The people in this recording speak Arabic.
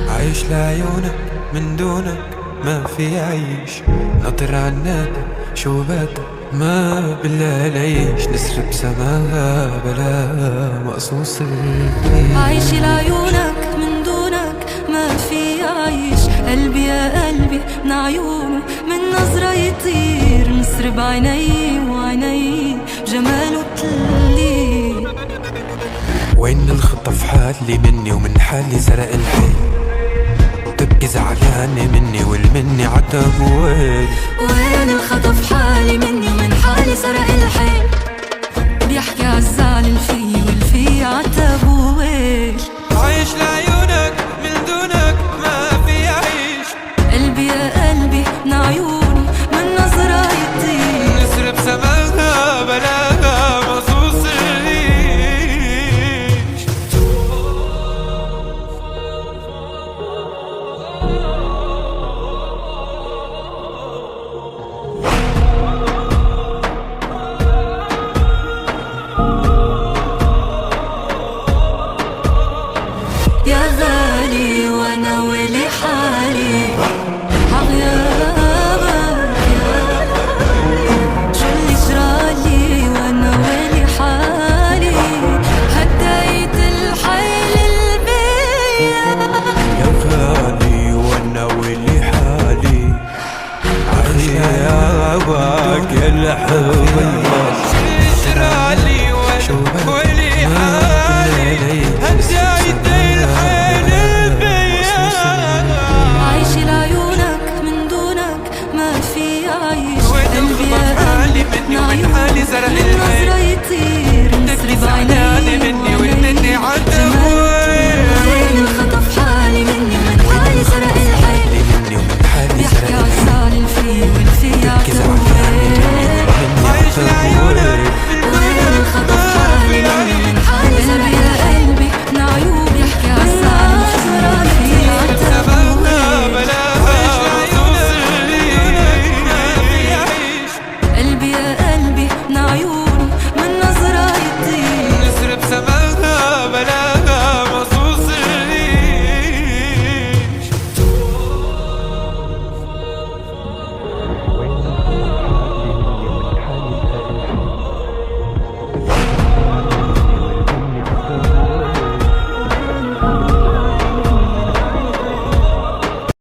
عايش لعيونك من دونك ما في عيش، ناطر عنك شو بك ما بالله ليش، نسر بسماها بلا مقصوص الريح. عايش لعيونك من دونك ما في عيش، قلبي يا قلبي من عيونه من نظرة يطير، نسر بعيني وعيني جماله تلي. وين الخطف حالي مني ومن حالي سرق الحيل، تبكي زعلانة مني والمني عتب ويل. وين الخطف حالي مني ومن حالي سرق الحيل، بيحكي عالزعل الفي